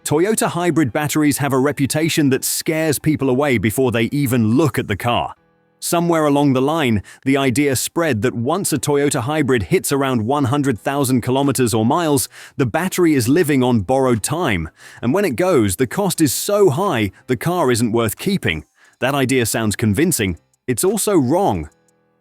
Toyota hybrid batteries have a reputation that scares people away before they even look at the car. Somewhere along the line, the idea spread that once a Toyota hybrid hits around 100,000 kilometers or miles, the battery is living on borrowed time, and when it goes, the cost is so high, the car isn't worth keeping. That idea sounds convincing. It's also wrong.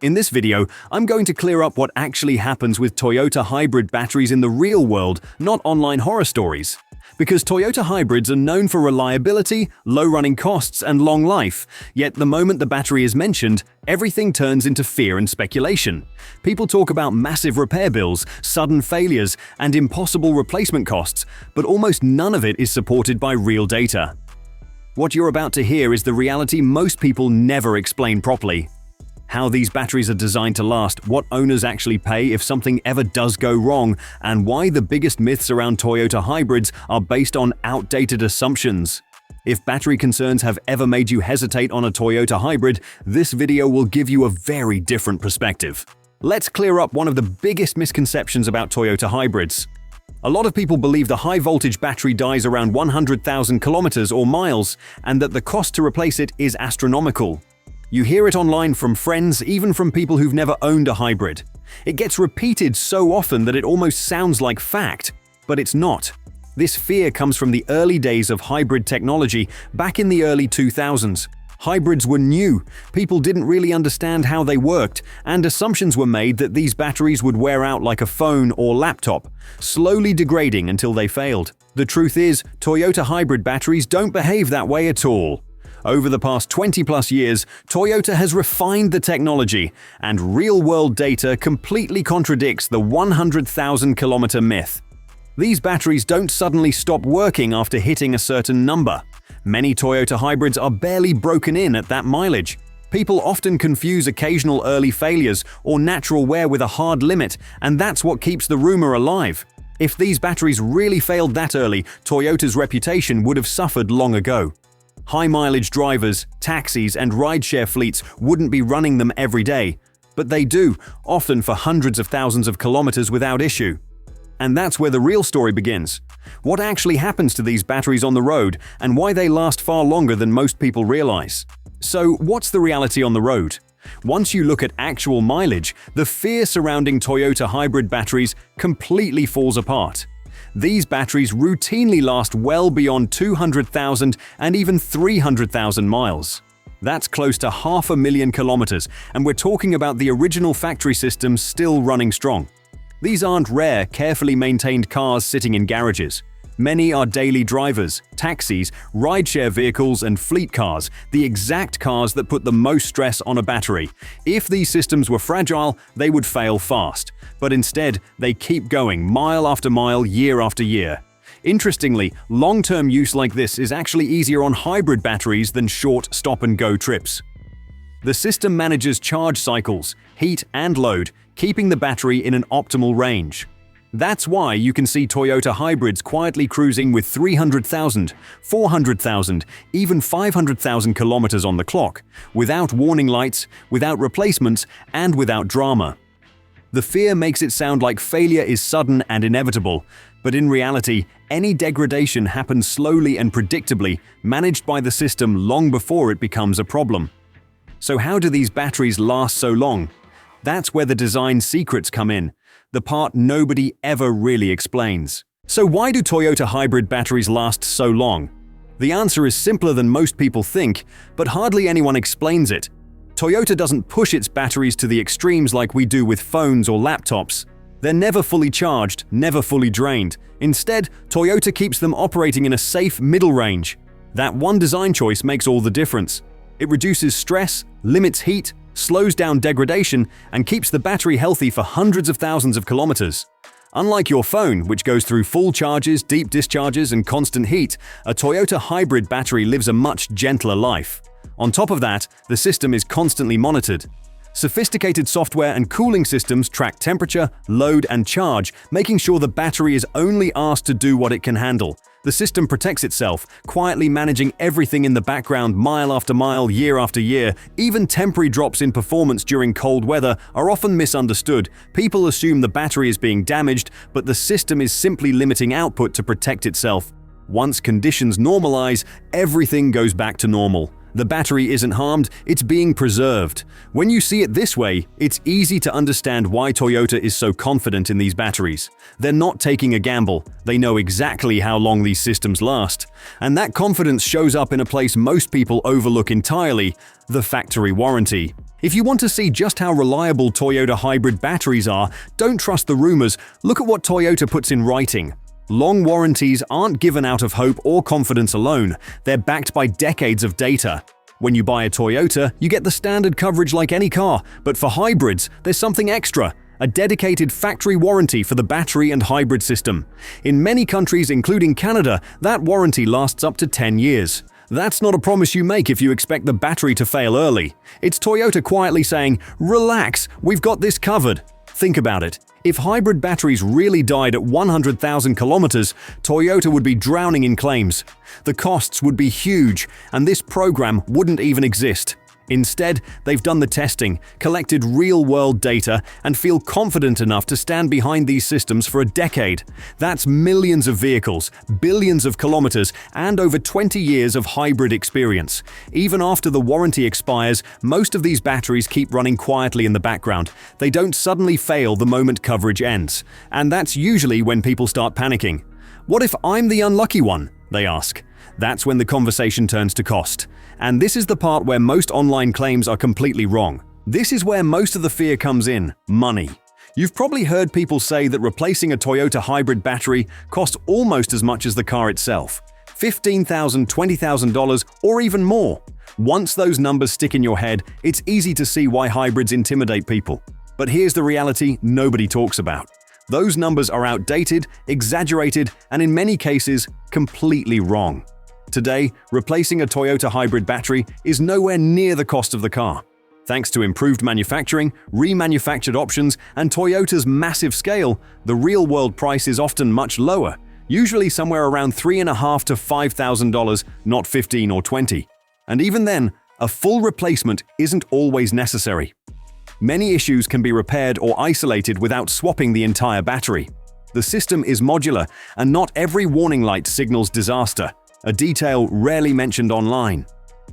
In this video, I'm going to clear up what actually happens with Toyota hybrid batteries in the real world, not online horror stories. Because Toyota hybrids are known for reliability, low running costs, and long life, yet the moment the battery is mentioned, everything turns into fear and speculation. People talk about massive repair bills, sudden failures, and impossible replacement costs, but almost none of it is supported by real data. What you're about to hear is the reality most people never explain properly. How these batteries are designed to last, what owners actually pay if something ever does go wrong, and why the biggest myths around Toyota hybrids are based on outdated assumptions. If battery concerns have ever made you hesitate on a Toyota hybrid, this video will give you a very different perspective. Let's clear up one of the biggest misconceptions about Toyota hybrids. A lot of people believe the high-voltage battery dies around 100,000 kilometers or miles, and that the cost to replace it is astronomical. You hear it online from friends, even from people who've never owned a hybrid. It gets repeated so often that it almost sounds like fact, but it's not. This fear comes from the early days of hybrid technology back in the early 2000s. Hybrids were new, people didn't really understand how they worked, and assumptions were made that these batteries would wear out like a phone or laptop, slowly degrading until they failed. The truth is, Toyota hybrid batteries don't behave that way at all. Over the past 20-plus years, Toyota has refined the technology, and real-world data completely contradicts the 100,000-kilometer myth. These batteries don't suddenly stop working after hitting a certain number. Many Toyota hybrids are barely broken in at that mileage. People often confuse occasional early failures or natural wear with a hard limit, and that's what keeps the rumor alive. If these batteries really failed that early, Toyota's reputation would have suffered long ago. High-mileage drivers, taxis, and rideshare fleets wouldn't be running them every day, but they do, often for hundreds of thousands of kilometers without issue. And that's where the real story begins. What actually happens to these batteries on the road, and why they last far longer than most people realize. So, what's the reality on the road? Once you look at actual mileage, the fear surrounding Toyota hybrid batteries completely falls apart. These batteries routinely last well beyond 200,000 and even 300,000 miles. That's close to 500,000 kilometers, and we're talking about the original factory systems still running strong. These aren't rare, carefully maintained cars sitting in garages. Many are daily drivers, taxis, rideshare vehicles, and fleet cars, the exact cars that put the most stress on a battery. If these systems were fragile, they would fail fast. But instead, they keep going mile after mile, year after year. Interestingly, long-term use like this is actually easier on hybrid batteries than short stop-and-go trips. The system manages charge cycles, heat, and load, keeping the battery in an optimal range. That's why you can see Toyota hybrids quietly cruising with 300,000, 400,000, even 500,000 kilometers on the clock, without warning lights, without replacements, and without drama. The fear makes it sound like failure is sudden and inevitable, but in reality, any degradation happens slowly and predictably, managed by the system long before it becomes a problem. So how do these batteries last so long? That's where the design secrets come in, the part nobody ever really explains. So why do Toyota hybrid batteries last so long? The answer is simpler than most people think, but hardly anyone explains it. Toyota doesn't push its batteries to the extremes like we do with phones or laptops. They're never fully charged, never fully drained. Instead, Toyota keeps them operating in a safe middle range. That one design choice makes all the difference. It reduces stress, limits heat, slows down degradation, and keeps the battery healthy for hundreds of thousands of kilometers. Unlike your phone, which goes through full charges, deep discharges, and constant heat, a Toyota hybrid battery lives a much gentler life. On top of that, the system is constantly monitored. Sophisticated software and cooling systems track temperature, load, and charge, making sure the battery is only asked to do what it can handle. The system protects itself, quietly managing everything in the background mile after mile, year after year. Even temporary drops in performance during cold weather are often misunderstood. People assume the battery is being damaged, but the system is simply limiting output to protect itself. Once conditions normalize, everything goes back to normal. The battery isn't harmed, it's being preserved. When you see it this way, it's easy to understand why Toyota is so confident in these batteries. They're not taking a gamble, they know exactly how long these systems last. And that confidence shows up in a place most people overlook entirely: the factory warranty. If you want to see just how reliable Toyota hybrid batteries are, don't trust the rumors, look at what Toyota puts in writing. Long warranties aren't given out of hope or confidence alone, they're backed by decades of data. When you buy a Toyota, you get the standard coverage like any car, but for hybrids, there's something extra: a dedicated factory warranty for the battery and hybrid system. In many countries, including Canada, that warranty lasts up to 10 years. That's not a promise you make if you expect the battery to fail early. It's Toyota quietly saying, "Relax, we've got this covered." Think about it. If hybrid batteries really died at 100,000 kilometers, Toyota would be drowning in claims. The costs would be huge, and this program wouldn't even exist. Instead, they've done the testing, collected real-world data, and feel confident enough to stand behind these systems for a decade. That's millions of vehicles, billions of kilometers, and over 20 years of hybrid experience. Even after the warranty expires, most of these batteries keep running quietly in the background. They don't suddenly fail the moment coverage ends. And that's usually when people start panicking. "What if I'm the unlucky one?" they ask. That's when the conversation turns to cost. And this is the part where most online claims are completely wrong. This is where most of the fear comes in: money. You've probably heard people say that replacing a Toyota hybrid battery costs almost as much as the car itself. $15,000, $20,000, or even more. Once those numbers stick in your head, it's easy to see why hybrids intimidate people. But here's the reality nobody talks about. Those numbers are outdated, exaggerated, and in many cases, completely wrong. Today, replacing a Toyota hybrid battery is nowhere near the cost of the car. Thanks to improved manufacturing, remanufactured options, and Toyota's massive scale, the real-world price is often much lower, usually somewhere around $3,500 to $5,000, not $15,000 or $20,000. And even then, a full replacement isn't always necessary. Many issues can be repaired or isolated without swapping the entire battery. The system is modular, and not every warning light signals disaster, a detail rarely mentioned online.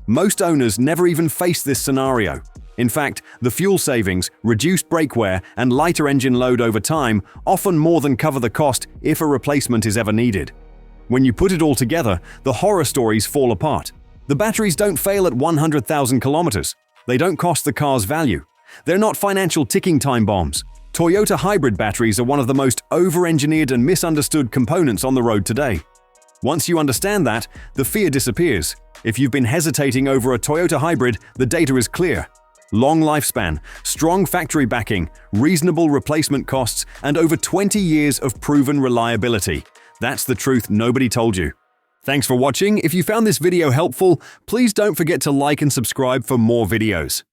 Most owners never even face this scenario. In fact, the fuel savings, reduced brake wear, and lighter engine load over time often more than cover the cost if a replacement is ever needed. When you put it all together, the horror stories fall apart. The batteries don't fail at 100,000 kilometers. They don't cost the car's value. They're not financial ticking time bombs. Toyota hybrid batteries are one of the most over-engineered and misunderstood components on the road today. Once you understand that, the fear disappears. If you've been hesitating over a Toyota hybrid, the data is clear. Long lifespan, strong factory backing, reasonable replacement costs, and over 20 years of proven reliability. That's the truth nobody told you. Thanks for watching. If you found this video helpful, please don't forget to like and subscribe for more videos.